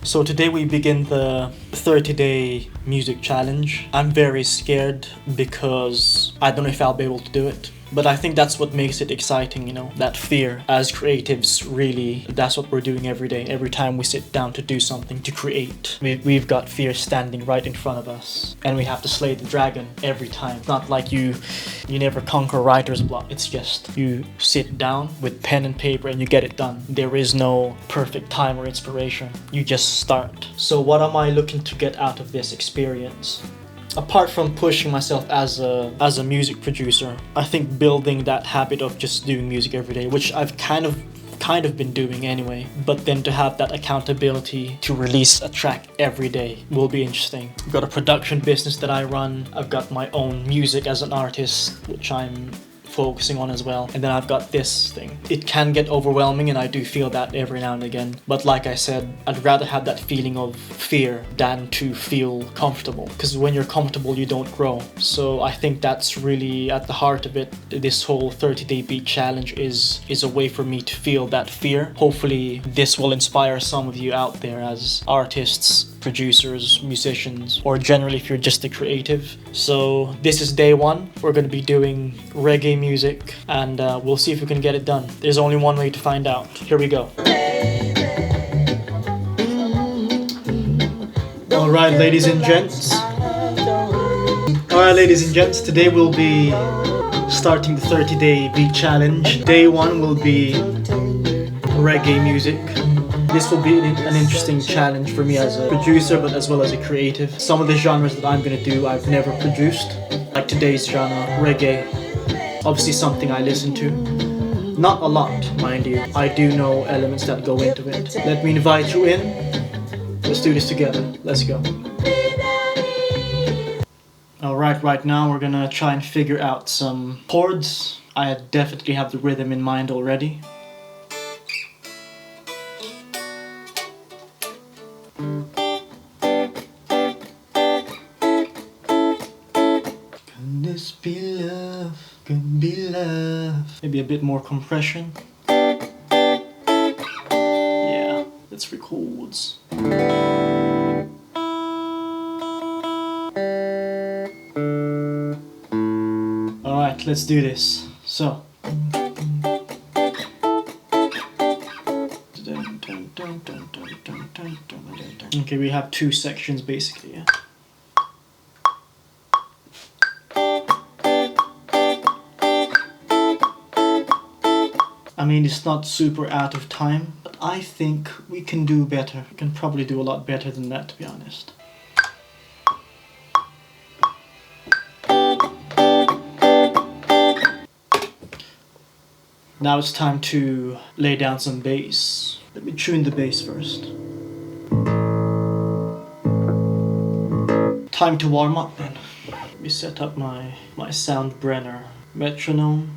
So today we begin the 30-day music challenge. I'm very scared because I don't know if I'll be able to do it. But I think that's what makes it exciting, you know, that fear. As creatives, really, that's what we're doing every day. Every time we sit down to do something, to create, we've got fear standing right in front of us. And we have to slay the dragon every time. It's not like you never conquer writer's block. It's just you sit down with pen and paper and you get it done. There is no perfect time or inspiration. You just start. So what am I looking to get out of this experience? Apart from pushing myself as a music producer, I think building that habit of just doing music every day, which I've kind of been doing anyway, but then to have that accountability to release a track every day will be interesting. I've got a production business that I run. I've got my own music as an artist, which I'm focusing on as well, and then I've got this thing. It can get overwhelming, and I do feel that every now and again, but like I said, I'd rather have that feeling of fear than to feel comfortable, because when you're comfortable you don't grow. So I think that's really at the heart of it. This whole 30-day beat challenge is a way for me to feel that fear. Hopefully this will inspire some of you out there as artists, producers, musicians, or generally if you're just a creative. So this is day one. We're going to be doing reggae music, and we'll see if we can get it done. There's only one way to find out. Here we go. Alright, ladies and gents. Today we'll be starting the 30-day beat challenge. Day one will be reggae music. This will be an interesting challenge for me as a producer, but as well as a creative. Some of the genres that I'm going to do I've never produced, like today's genre, reggae. Obviously something I listen to. Not a lot, mind you. I do know elements that go into it. Let me invite you in. Let's do this together. Let's go. Alright, right now we're gonna try and figure out some chords. I definitely have the rhythm in mind already. This be love, could be love. Maybe a bit more compression. Yeah, let's record. Alright, let's do this. So. Okay, we have two sections basically, yeah. I mean, it's not super out of time, but I think we can do better. We can probably do a lot better than that, to be honest. Now it's time to lay down some bass. Let me tune the bass first. Time to warm up then. Let me set up my sound brenner metronome.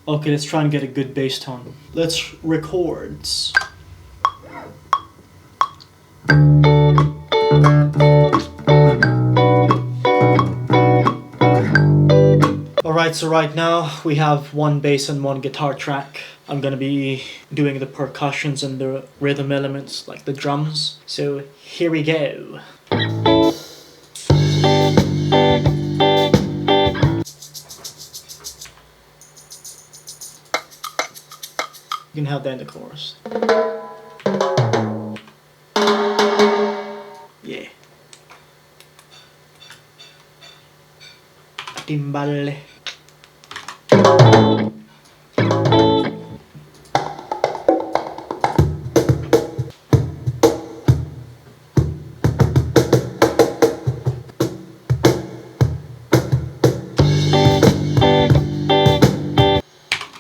Okay, let's try and get a good bass tone. Let's record. Alright, so right now we have one bass and one guitar track. I'm gonna be doing the percussions and the rhythm elements, like the drums. So here we go. You can have that in the chorus. Yeah. Timbale.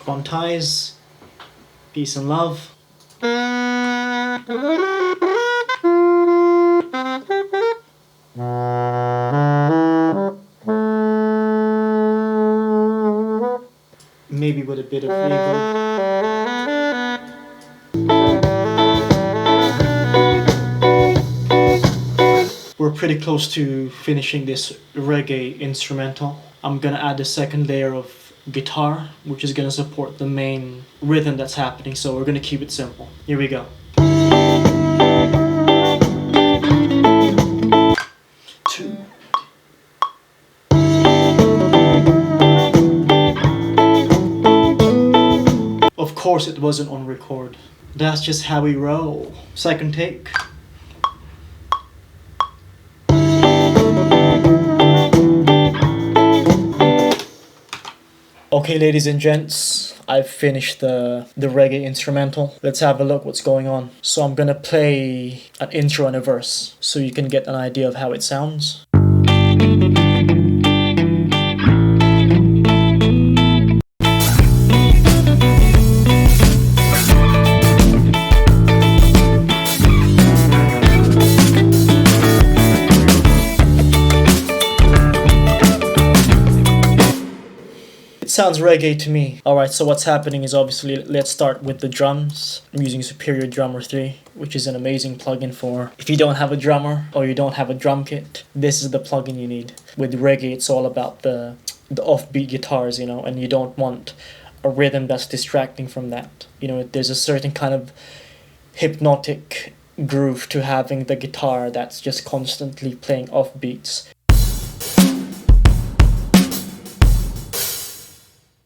Quantize. Peace and love. Maybe with a bit of reverb. we're pretty close to finishing this reggae instrumental. I'm gonna add a second layer of guitar, which is gonna support the main rhythm that's happening, so we're gonna keep it simple. Here we go. Two. Of course it wasn't on record. That's just how we roll. Second take. Okay, ladies and gents, I've finished the reggae instrumental. Let's have a look what's going on. So I'm gonna play an intro and a verse so you can get an idea of how it sounds. Sounds reggae to me. Alright, so what's happening is obviously, let's start with the drums. I'm using Superior Drummer 3, which is an amazing plugin for if you don't have a drummer or you don't have a drum kit. This is the plugin you need. With reggae, it's all about the offbeat guitars, you know, and you don't want a rhythm that's distracting from that. You know, there's a certain kind of hypnotic groove to having the guitar that's just constantly playing offbeats.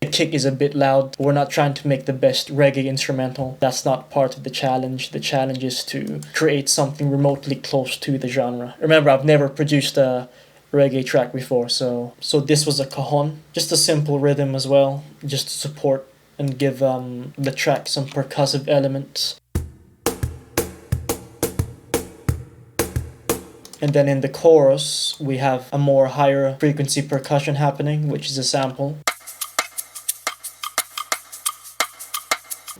The kick is a bit loud. We're not trying to make the best reggae instrumental. That's not part of the challenge. The challenge is to create something remotely close to the genre. Remember, I've never produced a reggae track before, so this was a cajon. Just a simple rhythm as well, just to support and give the track some percussive elements. And then in the chorus, we have a more higher frequency percussion happening, which is a sample.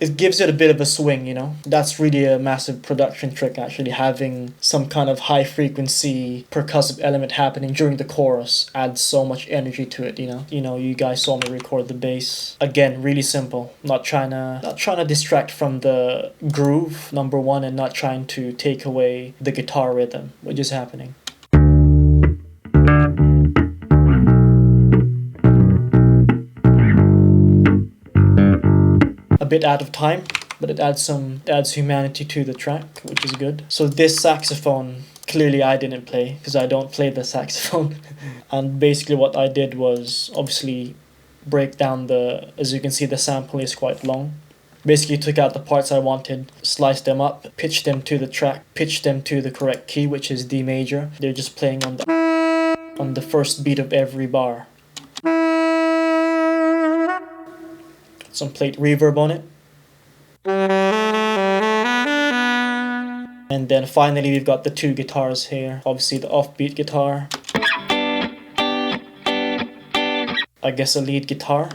It gives it a bit of a swing, you know. That's really a massive production trick, actually. Having some kind of high frequency percussive element happening during the chorus adds so much energy to it, you know. You know, you guys saw me record the bass. Again, really simple. Not trying to distract from the groove, number one, and not trying to take away the guitar rhythm, which is happening. A bit out of time, but it adds humanity to the track, which is good. So this saxophone, clearly I didn't play, because I don't play the saxophone. And basically what I did was obviously break down as you can see, the sample is quite long. Basically took out the parts I wanted, sliced them up, pitched them to the track, pitched them to the correct key, which is D major. They're just playing on the first beat of every bar. Some plate reverb on it. And then finally we've got the two guitars here. Obviously the offbeat guitar. I guess a lead guitar.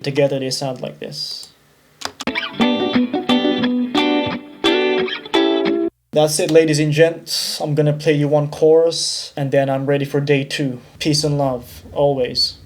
Together they sound like this. That's it, ladies and gents. I'm gonna play you one chorus and then I'm ready for day 2. Peace and love, always.